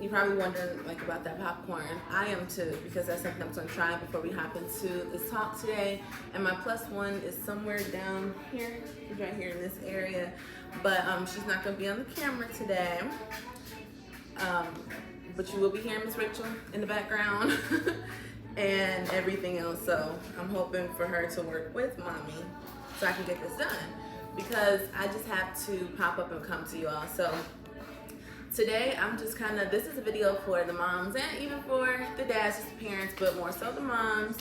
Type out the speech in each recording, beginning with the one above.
You're probably wondering like about that popcorn. I am too, because that's something I'm gonna try before we hop into this talk today. And my plus one is somewhere down here, right here in this area. But she's not gonna be on the camera today. But you will be hearing Miss Rachel in the background and everything else. So I'm hoping for her to work with mommy so I can get this done, because I just have to pop up and come to you all. So today, I'm just this is a video for the moms and even for the dads, just the parents, but more so the moms,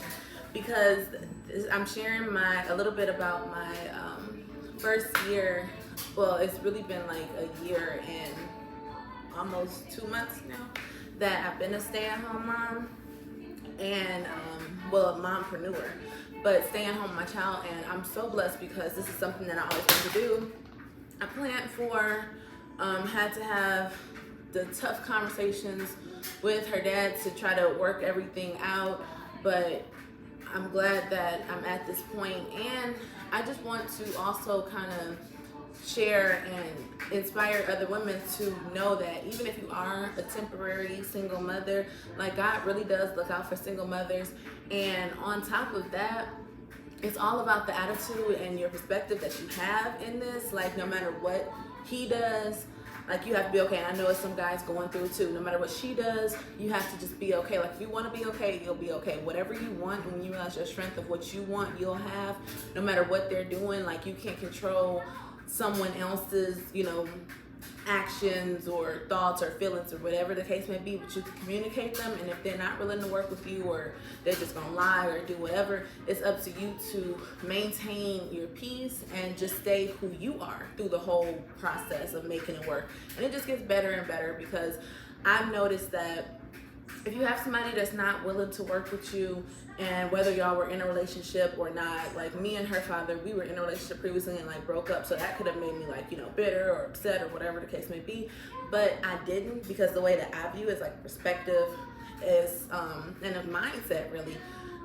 because I'm sharing a little bit about my first year. Well, it's really been like a year and almost 2 months now that I've been a stay-at-home mom and, well, a mompreneur, but staying home with my child. And I'm so blessed because this is something that I always wanted to do. I planned for, had to have the tough conversations with her dad to try to work everything out, but I'm glad that I'm at this point. And I just want to also kind of share and inspire other women to know that even if you are a temporary single mother, like, God really does look out for single mothers. And on top of that, it's all about the attitude and your perspective that you have in this. Like, no matter what he does, like, you have to be okay. And I know it's some guys going through it too. No matter what she does, you have to just be okay. Like, if you want to be okay, you'll be okay. Whatever you want, when you realize your strength of what you want, you'll have. No matter what they're doing, like, you can't control someone else's, actions or thoughts or feelings or whatever the case may be, but you can communicate them. And if they're not willing to work with you, or they're just gonna lie or do whatever, it's up to you to maintain your peace and just stay who you are through the whole process of making it work. And it just gets better and better, because I've noticed that if you have somebody that's not willing to work with you, and whether y'all were in a relationship or not, like me and her father, we were in a relationship previously and like broke up, so that could have made me like, bitter or upset or whatever the case may be. But I didn't, because the way that I view it is like perspective is and a mindset really.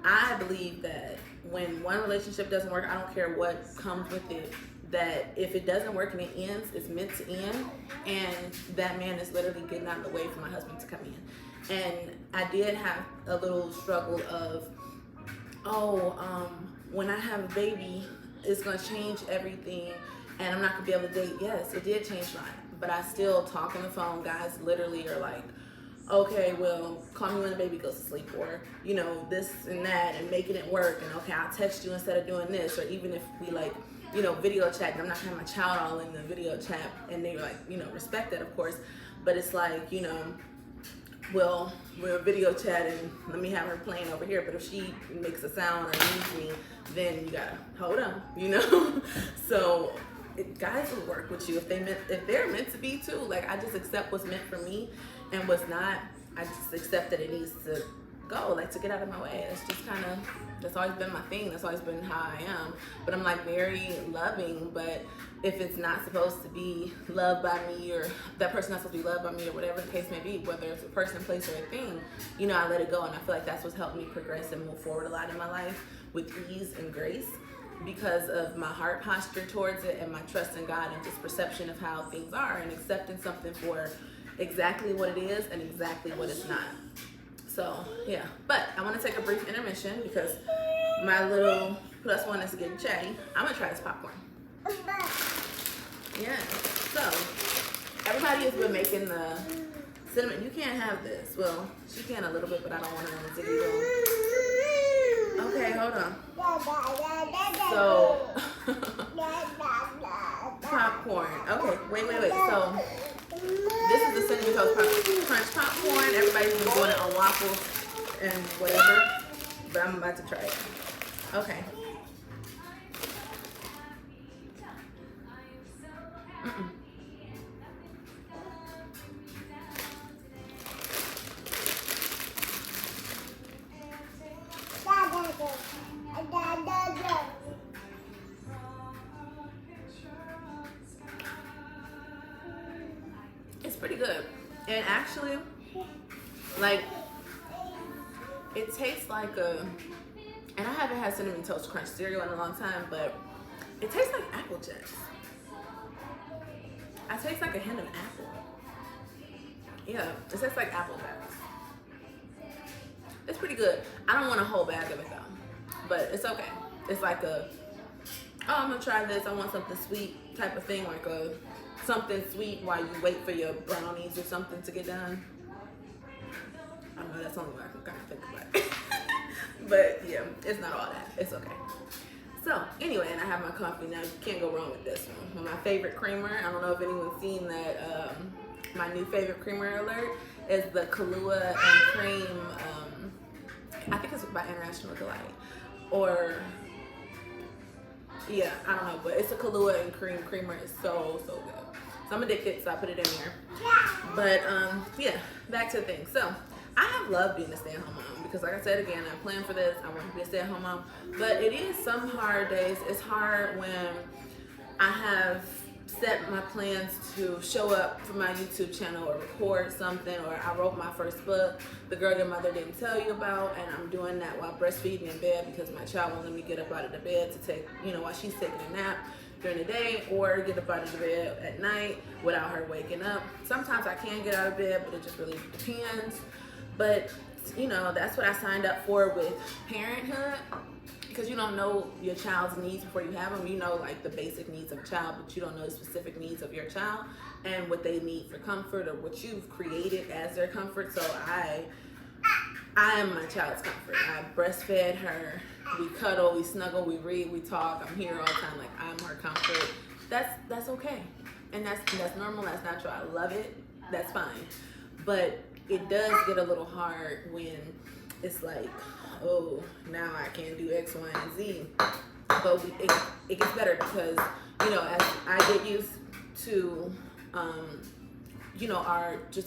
I believe that when one relationship doesn't work, I don't care what comes with it, that if it doesn't work and it ends, it's meant to end. And that man is literally getting out of the way for my husband to come in. And I did have a little struggle of, when I have a baby, it's gonna change everything and I'm not gonna be able to date. Yes, it did change mine, but I still talk on the phone. Guys literally are like, okay, well, call me when the baby goes to sleep, or, this and that, and making it work. And okay, I'll text you instead of doing this. Or even if we like, video chat, and I'm not gonna have my child all in the video chat, and they like, respect that, of course. But it's like, well, we'll video chat and let me have her playing over here. But if she makes a sound or needs me, then you gotta hold on, So guys will work with you if they're meant to be too. Like, I just accept what's meant for me, and what's not, I just accept that it needs to go, like, to get out of my way. It's just that's always been my thing. That's always been how I am. But I'm like very loving, but if it's not supposed to be loved by me, or that person not supposed to be loved by me, or whatever the case may be, whether it's a person, place, or a thing, I let it go. And I feel like that's what's helped me progress and move forward a lot in my life with ease and grace, because of my heart posture towards it and my trust in God and just perception of how things are, and accepting something for exactly what it is and exactly what it's not. So yeah, but I want to take a brief intermission because my little plus one is getting chatty. I'm gonna try this popcorn. Yeah, so everybody has been making the cinnamon. You can't have this. Well, she can a little bit, but I don't want her on the ziggy roll. Okay, hold on. So popcorn. Okay, wait. So this is the cinnamon toast crunch popcorn. Everybody's been doing it on waffles and whatever, but I'm about to try it. Okay. It's pretty good. And actually, like, it tastes like and I haven't had Cinnamon Toast Crunch cereal in a long time, but it tastes like Apple Jacks. I taste like a hint of apple. Yeah, it tastes like apple jacks. It's pretty good. I don't want a whole bag of it though, but it's okay. It's like a, oh, I'm gonna try this, I want something sweet type of thing, like a something sweet while you wait for your brownies or something to get done. I know that's only what I can kind of think about it. But yeah, it's not all that. It's okay. So anyway, and I have my coffee now. You can't go wrong with this one. My favorite creamer, I don't know if anyone's seen that, my new favorite creamer alert is the Kahlua and cream, I think it's by International Delight. Or, yeah, I don't know, but it's a Kahlua and cream creamer. It's so, so good. So I'm addicted, so I put it in here. But yeah, back to the thing. So I have loved being a stay-at-home mom because, like I said again, I planned for this. I want to be a stay-at-home mom. But it is some hard days. It's hard when I have set my plans to show up for my YouTube channel or record something, or I wrote my first book, The Girl Your Mother Didn't Tell You About, and I'm doing that while breastfeeding in bed because my child won't let me get up out of the bed to take, while she's taking a nap during the day, or get up out of the bed at night without her waking up. Sometimes I can get out of bed, but it just really depends. But that's what I signed up for with parenthood, because you don't know your child's needs before you have them. You know, like the basic needs of a child, but you don't know the specific needs of your child and what they need for comfort or what you've created as their comfort. So I am my child's comfort. I breastfed her. We cuddle, we snuggle, we read, we talk. I'm here all the time. Like, I'm her comfort. That's okay, and that's normal. That's natural. I love it. That's fine. But it does get a little hard when it's like, oh, now I can't do X, Y, and Z. But it gets better because, as I get used to,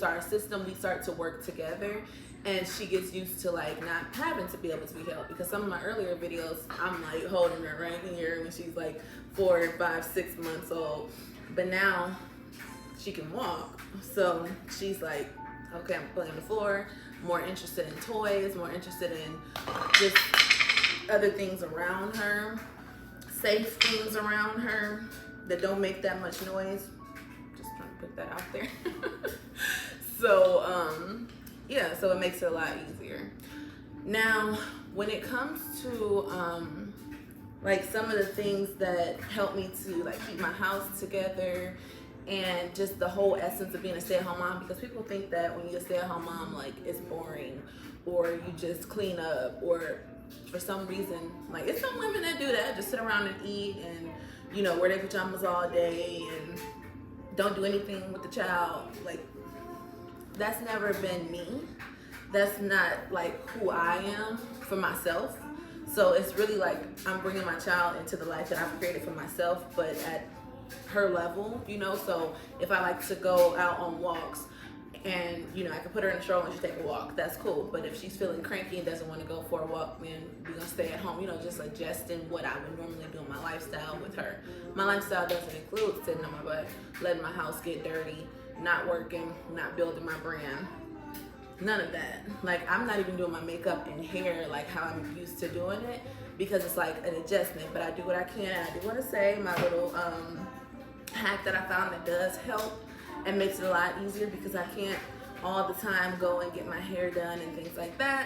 our system, we start to work together, and she gets used to like not having to be able to be held. Because some of my earlier videos, I'm like holding her right here when she's like 4, 5, 6 months old. But now she can walk, so she's like, okay, I'm playing on the floor, more interested in toys, more interested in just other things around her, safe things around her that don't make that much noise. Just trying to put that out there. So, yeah, so it makes it a lot easier. Now, when it comes to, like some of the things that help me to like keep my house together, and just the whole essence of being a stay-at-home mom, because people think that when you're a stay-at-home mom, like it's boring, or you just clean up, or for some reason, like it's some women that do that, just sit around and eat and wear their pajamas all day and don't do anything with the child. Like, that's never been me. That's not like who I am for myself. So it's really like I'm bringing my child into the life that I've created for myself, but at her level, so if I like to go out on walks and I can put her in a stroller and she take a walk, that's cool. But if she's feeling cranky and doesn't want to go for a walk, then we're gonna stay at home, just adjusting what I would normally do in my lifestyle with her. My lifestyle doesn't include sitting on my butt, letting my house get dirty, not working, not building my brand, none of that. Like, I'm not even doing my makeup and hair like how I'm used to doing it, because it's like an adjustment. But I do what I can. I do want to say my little hack that I found that does help and makes it a lot easier, because I can't all the time go and get my hair done and things like that.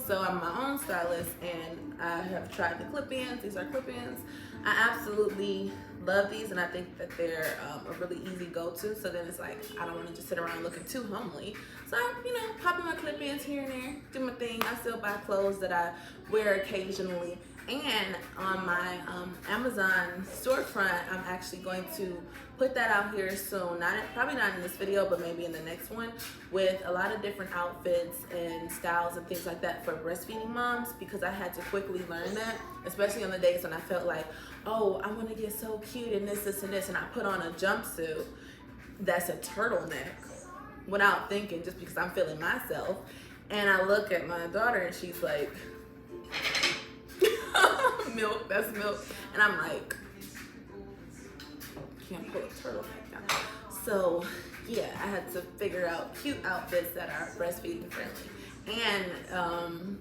So I'm my own stylist, and I have tried the clip-ins. These are clip-ins. I absolutely love these, and I think that they're a really easy go-to. So then it's like, I don't want to just sit around looking too homely. So I, pop in my clip-ins here and there, do my thing. I still buy clothes that I wear occasionally. And on my Amazon storefront, I'm actually going to put that out here soon. Probably not in this video, but maybe in the next one, with a lot of different outfits and styles and things like that for breastfeeding moms, because I had to quickly learn that, especially on the days when I felt like, oh, I want to get so cute and this, and this, and I put on a jumpsuit that's a turtleneck without thinking, just because I'm feeling myself. And I look at my daughter and she's like, milk, that's milk. And I'm like, can't pull a turtleneck down. So yeah, I had to figure out cute outfits that are breastfeeding friendly. And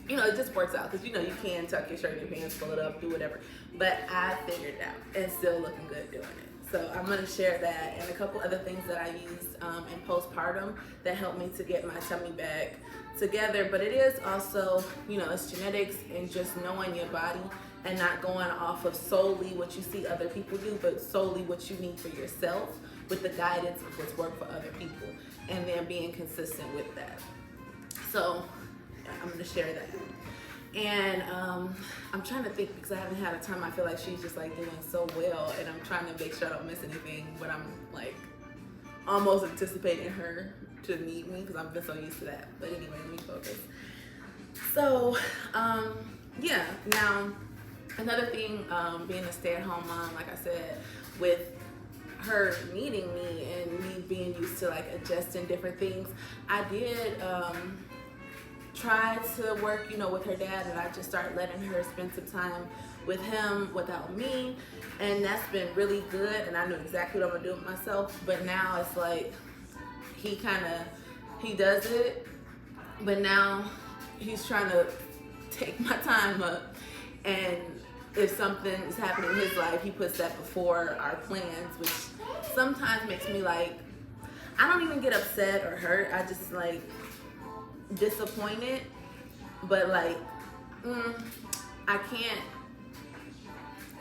it just works out, because you can tuck your shirt in your pants, pull it up, do whatever. But I figured it out, and still looking good doing it. So I'm gonna share that and a couple other things that I used in postpartum that helped me to get my tummy back together. But it is also, it's genetics and just knowing your body and not going off of solely what you see other people do, but solely what you need for yourself with the guidance of what's worked for other people, and then being consistent with that. So I'm gonna share that. And I'm trying to think, because I haven't had a time. I feel like she's just like doing so well, and I'm trying to make sure I don't miss anything, but I'm like almost anticipating her to need me because I've been so used to that. But anyway, let me focus. So yeah, now another thing, being a stay-at-home mom, like I said, with her needing me and me being used to like adjusting different things, I did try to work, with her dad, and I just started letting her spend some time with him without me, and that's been really good, and I knew exactly what I'm gonna do with myself. But now it's like he does it, but now he's trying to take my time up, and if something is happening in his life, he puts that before our plans, which sometimes makes me like, I don't even get upset or hurt, I just like disappointed, but like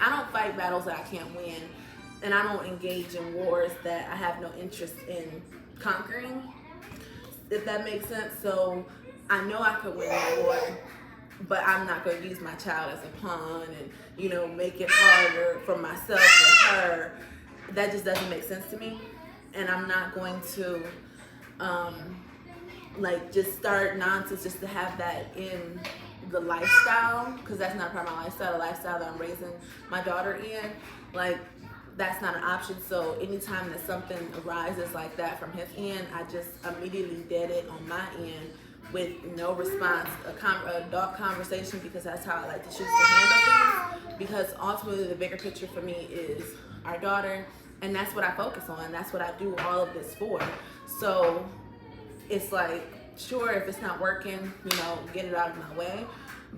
I don't fight battles that I can't win, and I don't engage in wars that I have no interest in conquering, if that makes sense. So I know I could win the war, but I'm not going to use my child as a pawn and make it harder for myself or her. That just doesn't make sense to me, and I'm not going to like just start nonsense just to have that in the lifestyle, because that's not part of my lifestyle. The lifestyle that I'm raising my daughter in, like, that's not an option. So anytime that something arises like that from his end, I just immediately dead it on my end with no response, a adult conversation, because that's how I like to choose to handle things, because ultimately the bigger picture for me is our daughter, and that's what I focus on. That's what I do all of this for. So it's like, sure, if it's not working, get it out of my way,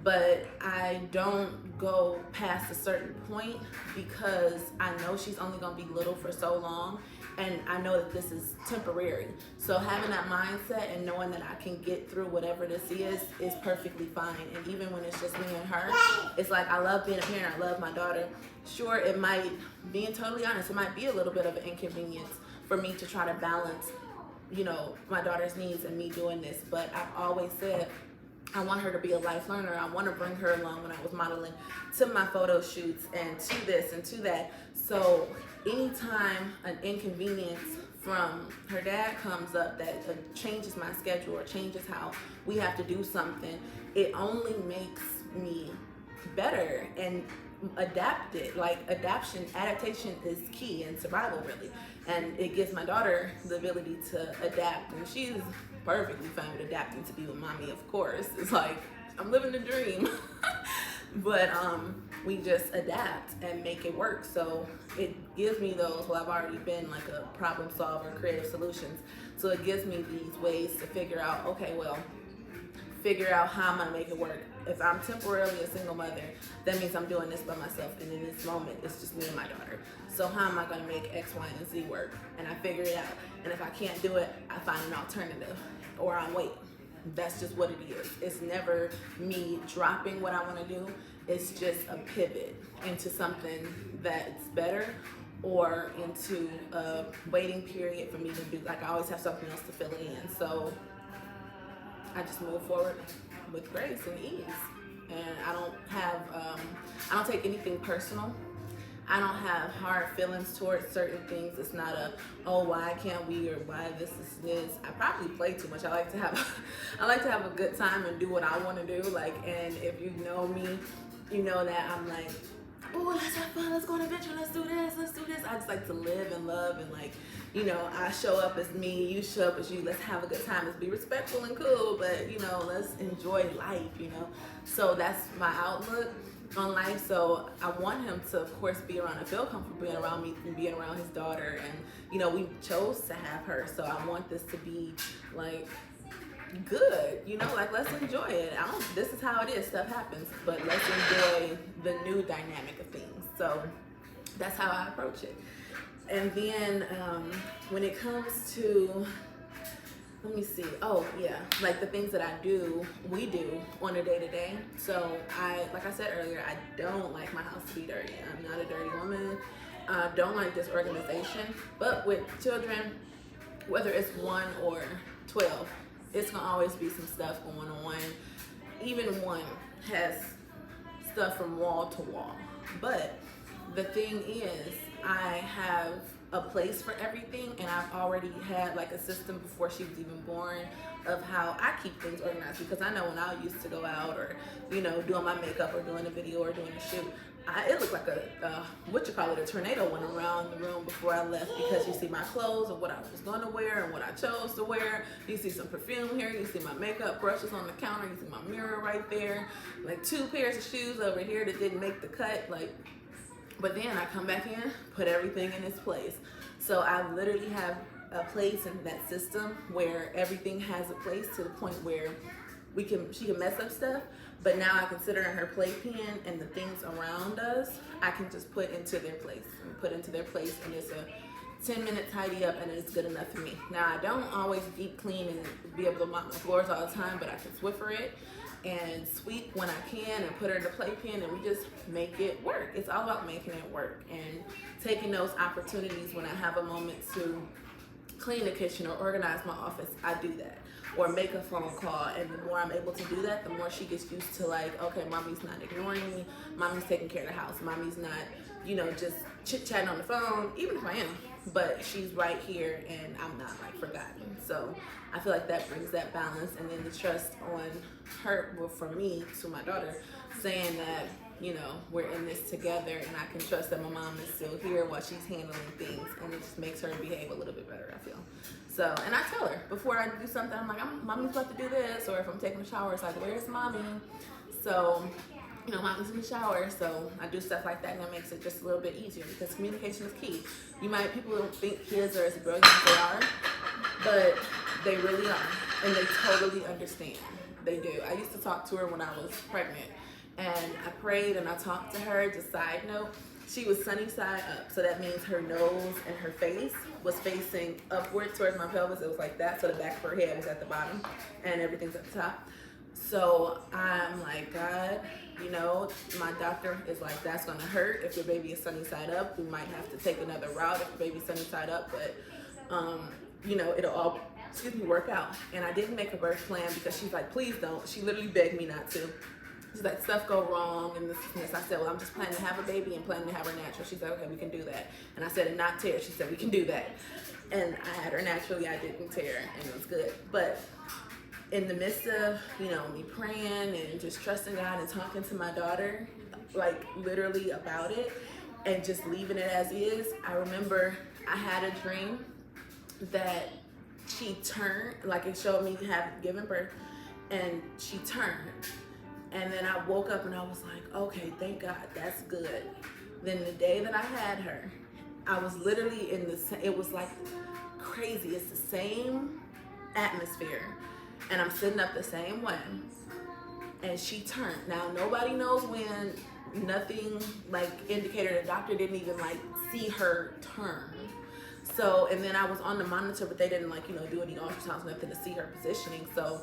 but I don't go past a certain point, because I know she's only gonna be little for so long, and I know that this is temporary. So having that mindset and knowing that I can get through whatever this is perfectly fine. And even when it's just me and her, it's like, I love being a parent, I love my daughter. Sure, it might, being totally honest, it might be a little bit of an inconvenience for me to try to balance my daughter's needs and me doing this, but I've always said I want her to be a life learner. I want to bring her along when I was modeling to my photo shoots and to this and to that. So anytime an inconvenience from her dad comes up that changes my schedule or changes how we have to do something, it only makes me better and adapted. Like, adaptation is key in survival, really. And it gives my daughter the ability to adapt, and she's perfectly fine with adapting to be with mommy, of course. It's like, I'm living the dream. But we just adapt and make it work. So it gives me those, I've already been like a problem solver, creative solutions. So it gives me these ways to figure out, figure out how I'm gonna make it work. If I'm temporarily a single mother, that means I'm doing this by myself, and in this moment, it's just me and my daughter. So how am I gonna make X, Y, and Z work? And I figure it out. And if I can't do it, I find an alternative, or I wait. That's just what it is. It's never me dropping what I wanna do. It's just a pivot into something that's better, or into a waiting period for me to do, like, I always have something else to fill it in. So I just move forward with grace and ease, and I don't take anything personal. I don't have hard feelings towards certain things. It's not why can't we, or why this is this. I probably play too much. I like to have a good time and do what I want to do. Like, and if you know me, you know that I'm like, oh, let's have fun, let's go on an adventure, let's do this. I just like to live and love, and like, I show up as me, you show up as you. Let's have a good time. Let's be respectful and cool, but let's enjoy life, So that's my outlook on life. So I want him to, of course, be around and feel comfortable being around me and being around his daughter. And we chose to have her, so I want this to be like good, like, let's enjoy it. This is how it is, stuff happens, but let's enjoy the new dynamic of things. So that's how I approach it. And then when it comes to, let me see. Oh yeah, like the things that we do on a day-to-day. So like I said earlier, I don't like my house to be dirty. I'm not a dirty woman. Don't like disorganization. But with children, whether it's 1 or 12, it's gonna always be some stuff going on. Even 1 has stuff from wall to wall. But the thing is, I have a place for everything, and I've already had like a system before she was even born of how I keep things organized, because I know when I used to go out or, you know, doing my makeup or doing a video or doing a shoot, it looked like a tornado went around the room before I left, because you see my clothes of what I was going to wear and what I chose to wear. You see some perfume here, you see my makeup brushes on the counter, you see my mirror right there, like 2 pairs of shoes over here that didn't make the cut, like. But then I come back in, put everything in its place. So I literally have a place in that system where everything has a place, to the point where she can mess up stuff, but now I consider her playpen and the things around us, I can just put into their place, and it's a 10-minute tidy up, and it's good enough for me. Now I don't always deep clean and be able to mop my floors all the time, but I can Swiffer it and sweep when I can and put her in the playpen, and we just make it work. It's all about making it work and taking those opportunities when I have a moment to clean the kitchen or organize my office. I do that, or make a phone call, and the more I'm able to do that, the more she gets used to, like, okay, mommy's not ignoring me, mommy's taking care of the house, mommy's not, you know, just chit-chatting on the phone, even if I am, but she's right here and I'm not like forgotten. So I feel like that brings that balance, and then the trust on her, well, from me to my daughter, saying that, you know, we're in this together, and I can trust that my mom is still here while she's handling things, and it just makes her behave a little bit better, I feel. So, and I tell her before I do something, I'm like, mommy's about to do this, or if I'm taking a shower, it's like, where's mommy? So, you know, mommy's in the shower, so I do stuff like that, and that makes it just a little bit easier, because communication is key. People don't think kids are as brilliant as they are, but they really are, and they totally understand. They do. I used to talk to her when I was pregnant, and I prayed and I talked to her. Just side note, she was sunny side up, so that means her nose and her face was facing upward towards my pelvis. It was like that, so the back of her head was at the bottom and everything's at the top. So I'm like, God, you know, my doctor is like, that's gonna hurt if your baby is sunny side up. We might have to take another route if your baby's sunny side up, but you know, it'll all, work out. And I didn't make a birth plan because she's like, please don't. She literally begged me not to. She's like, stuff go wrong and this and this. I said, well, I'm just planning to have a baby and planning to have her natural. She's like, okay, we can do that. And I said, and not tear. She said, we can do that. And I had her naturally. I didn't tear, and it was good. But in the midst of, you know, me praying and just trusting God and talking to my daughter, like literally about it, and just leaving it as is, I remember I had a dream that she turned, like it showed me given birth, and she turned. And then I woke up and I was like, okay, thank God, that's good. Then the day that I had her, I was literally it was like crazy. It's the same atmosphere, and I'm sitting up the same way, and she turned. Now, nobody knows when, nothing like indicator, the doctor didn't even like see her turn. So, and then I was on the monitor, but they didn't like, you know, do any ultrasounds, nothing to see her positioning. So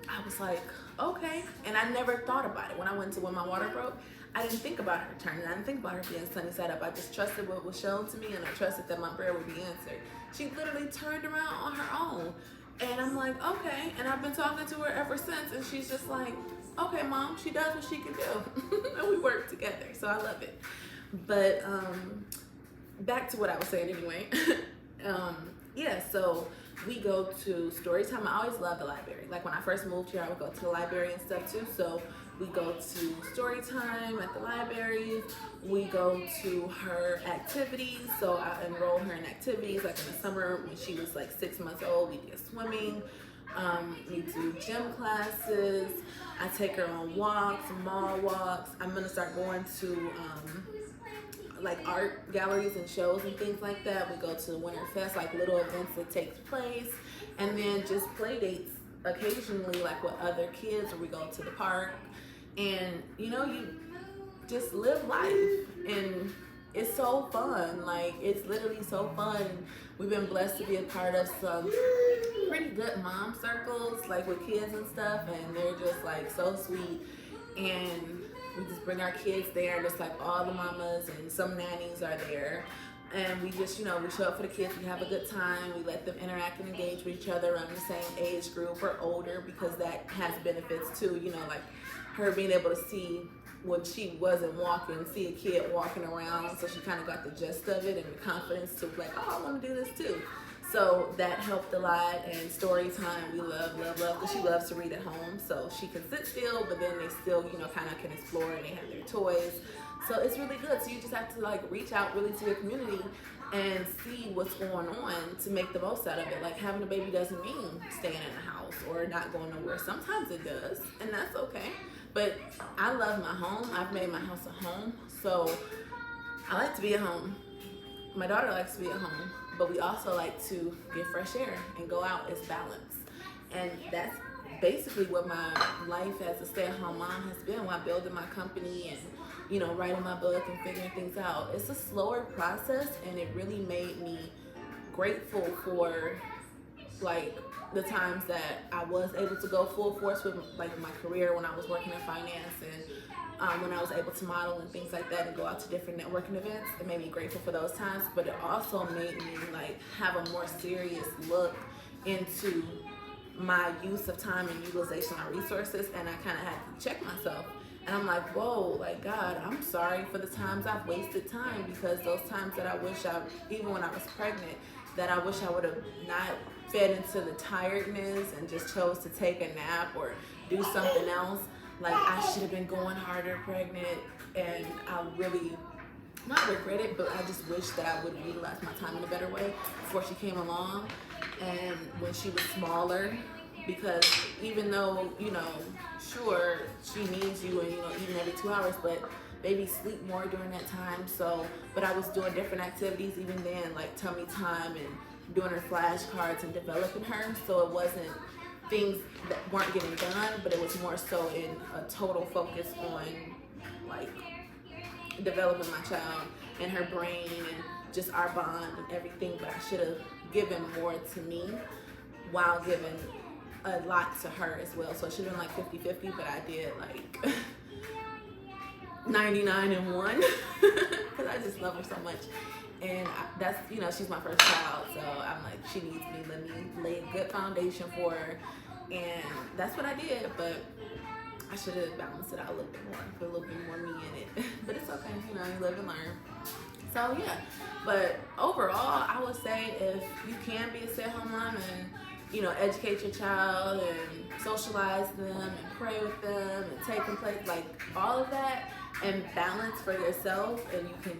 I was like, okay. And I never thought about it. When my water broke, I didn't think about her turning. I didn't think about her being sunny side up. I just trusted what was shown to me, and I trusted that my prayer would be answered. She literally turned around on her own. And I'm like, okay. And I've been talking to her ever since, and she's just like, okay, Mom, she does what she can do. And we work together. So I love it. But back to what I was saying anyway. Yeah, so we go to story time. I always love the library. Like when I first moved here, I would go to the library and stuff too. So we go to story time at the library. We go to her activities. So I enroll her in activities. Like in the summer when she was like 6 months old, we did swimming. We do gym classes. I take her on walks, mall walks. I'm gonna start going to like art galleries and shows and things like that. We go to the Winter Fest, like little events that takes place, and then just play dates occasionally, like with other kids, or we go to the park, and you know, you just live life. And it's so fun. Like, it's literally so fun. We've been blessed to be a part of some pretty good mom circles, like with kids and stuff, and they're just like so sweet. And we just bring our kids there, and it's like all the mamas and some nannies are there. And we just, we show up for the kids, we have a good time, we let them interact and engage with each other around the same age group or older, because that has benefits too, like her being able to see when she wasn't walking, see a kid walking around, so she kind of got the gist of it and the confidence to like, oh, I want to do this too. So that helped a lot. And story time, we love, because she loves to read at home, so she can sit still, but then they still, kind of can explore, and they have their toys. So it's really good. So you just have to like reach out really to your community and see what's going on to make the most out of it. Like, having a baby doesn't mean staying in the house or not going nowhere. Sometimes it does, and that's okay. But I love my home. I've made my house a home, so I like to be at home. My daughter likes to be at home, but we also like to get fresh air and go out. It's balance. And that's basically what my life as a stay-at-home mom has been while building my company and writing my book and figuring things out. It's a slower process, and it really made me grateful for like the times that I was able to go full force with like my career when I was working in finance, and when I was able to model and things like that and go out to different networking events. It made me grateful for those times, but it also made me like have a more serious look into my use of time and utilization of resources, and I kind of had to check myself. And I'm like, whoa, like, God, I'm sorry for the times I've wasted time, because those times that I wish even when I was pregnant, that I wish I would have not fed into the tiredness and just chose to take a nap or do something else. Like, I should have been going harder pregnant, and I really, not regret it, but I just wish that I would have utilized my time in a better way before she came along and when she was smaller. Because even though, sure, she needs you and, eating every 2 hours, but baby sleep more during that time. So, but I was doing different activities even then, like tummy time and doing her flashcards and developing her. So it wasn't things that weren't getting done, but it was more so in a total focus on like developing my child and her brain and just our bond and everything. But I should have given more to me while giving a lot to her as well. So it should have been like 50-50, but I did like 99 and 1 because I just love her so much. And that's, she's my first child, so I'm like, she needs me. Let me lay a good foundation for her. And that's what I did, but I should have balanced it out a little bit more, put a little bit more me in it. But it's okay, you live and learn. So yeah, but overall, I would say if you can be a stay-at-home mom and educate your child and socialize them and pray with them and take them place, like all of that, and balance for yourself, and you can,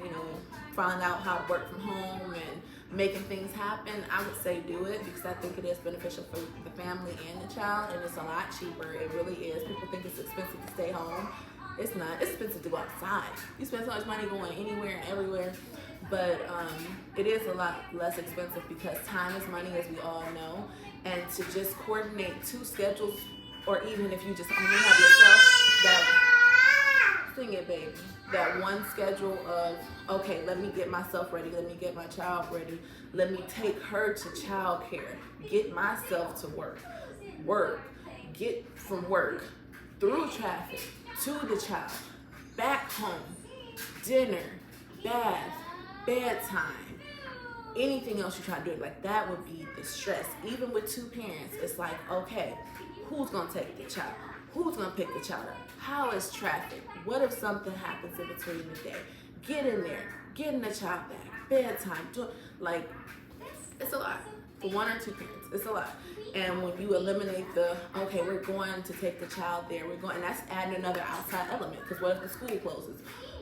find out how to work from home and making things happen, I would say do it, because I think it is beneficial for the family and the child, and it's a lot cheaper. It really is. People think it's expensive to stay home. It's not. It's expensive to go outside. You spend so much money going anywhere and everywhere, but it is a lot less expensive because time is money, as we all know. And to just coordinate 2 schedules, or even if you just only have yourself, sing it, baby. That one schedule of, okay, let me get myself ready, let me get my child ready, let me take her to childcare, get myself to work, get from work, through traffic, to the child, back home, dinner, bath, bedtime, anything else you try to do, like that would be the stress. Even with 2 parents, it's like, okay, who's gonna take the child? Who's gonna pick the child up? How is traffic? What if something happens in between the day? Get in there, getting the child back, bedtime, like, it's a lot. For 1 or 2 parents, it's a lot. And when you eliminate okay, we're going to take the child there, and that's adding another outside element, because what if the school closes?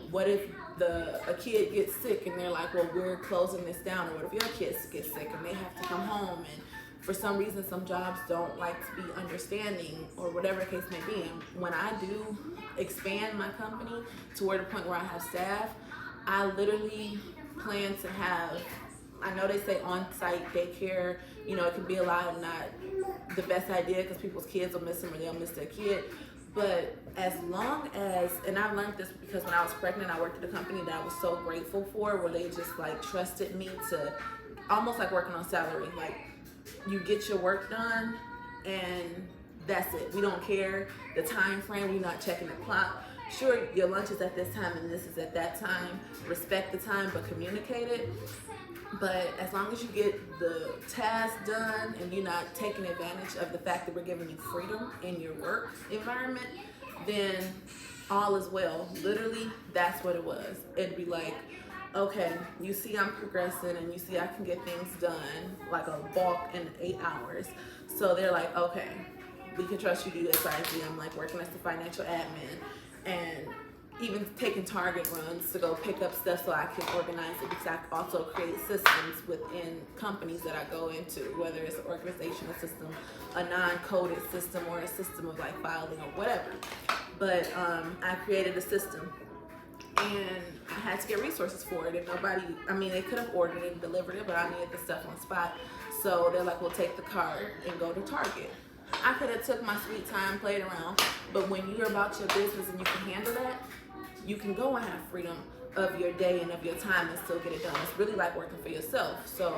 What if a kid gets sick and they're like, well, we're closing this down? Or what if your kids get sick and they have to come home? And for some reason, some jobs don't like to be understanding, or whatever the case may be. And when I do expand my company to where the point where I have staff, I literally plan to have, I know they say on-site daycare, it can be a lot of not the best idea because people's kids will miss them or they'll miss their kid. But as long as, and I learned this because when I was pregnant, I worked at a company that I was so grateful for, where they just like trusted me to, almost like working on salary. Like, you get your work done and that's it. We don't care the time frame. We're not checking the clock. Sure, your lunch is at this time and this is at that time. Respect the time, but communicate it. But as long as you get the task done and you're not taking advantage of the fact that we're giving you freedom in your work environment, then all is well. Literally, that's what it was. It'd be like, okay, you see I'm progressing and you see I can get things done like a bulk in 8 hours. So they're like, okay, we can trust you to do X, Y, Z. I'm like working as the financial admin and even taking target runs to go pick up stuff so I can organize it, because I also create systems within companies that I go into, whether it's an organizational system, a non-coded system, or a system of like filing or whatever. But I created a system and I had to get resources for it, and nobody, I mean, they could have ordered it and delivered it, but I needed the stuff on spot. So they're like, well, take the card and go to Target. I could have took my sweet time, played around, but when you're about your business and you can handle that, you can go and have freedom of your day and of your time and still get it done. It's really like working for yourself. So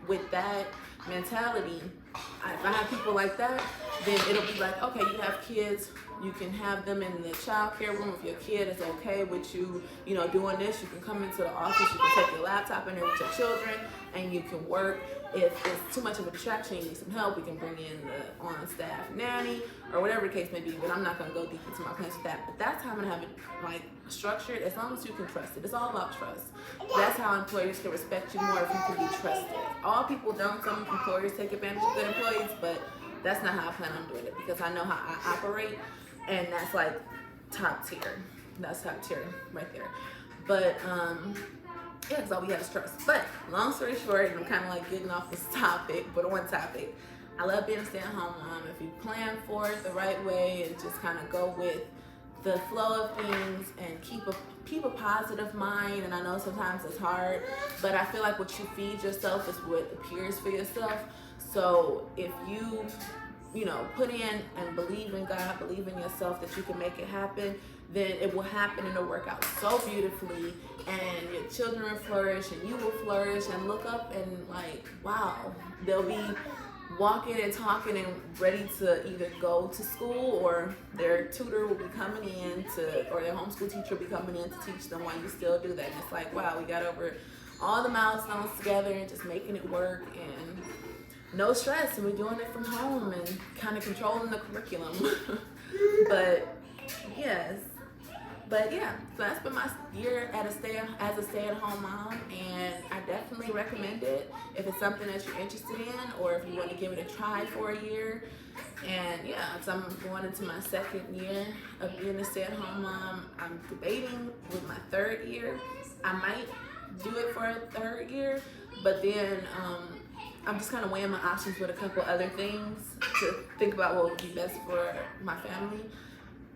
with that mentality, if I have people like that, then it'll be like, okay, you have kids, you can have them in the child care room. If your kid is okay with you, you know, doing this, you can come into the office, you can take your laptop in there with your children and you can work. If it's too much of a distraction, you need some help, we can bring in the on-staff nanny or whatever the case may be, but I'm not gonna go deep into my plans with that. But that's how I'm gonna have it like structured, as long as you can trust it. It's all about trust. That's how employers can respect you more, if you can be trusted. All people don't, some employers take advantage of good employees, but that's not how I plan on doing it, because I know how I operate, and that's like top tier. That's top tier right there. But yeah, because all we have is trust. But long story short, and I'm kind of like getting off this topic, but on topic, I love being a stay-at-home mom. If you plan for it the right way and just kind of go with the flow of things and keep a positive mind. And I know sometimes it's hard, but I feel like what you feed yourself is what appears for yourself. So if you know, put in and believe in God, believe in yourself that you can make it happen, then it will happen and it'll work out so beautifully, and your children will flourish and you will flourish and look up and like, wow, they'll be walking and talking and ready to either go to school, or their tutor will be coming in to, or their homeschool teacher will be coming in to teach them while you still do that. And it's like, wow, we got over all the milestones together and just making it work, and no stress, and we're doing it from home and kind of controlling the curriculum. But yes, but yeah, so that's been my year as a stay-at-home mom, and I definitely recommend it if it's something that you're interested in, or if you want to give it a try for a year. And yeah, so I'm going into my second year of being a stay-at-home mom. I'm debating with my third year. I might do it for a third year, but then I'm just kind of weighing my options with a couple other things to think about what would be best for my family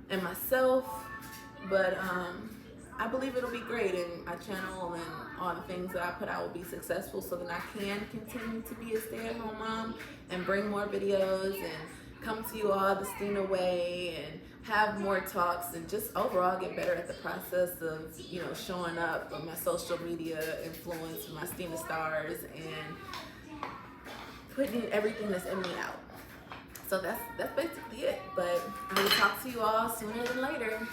and myself. But I believe it'll be great, and my channel and all the things that I put out will be successful, so that I can continue to be a stay-at-home mom and bring more videos and come to you all the Stina way and have more talks, and just overall get better at the process of, you know, showing up on my social media influence, my Stina stars, and putting everything that's in me out. So that's basically it. But I will talk to you all sooner than later.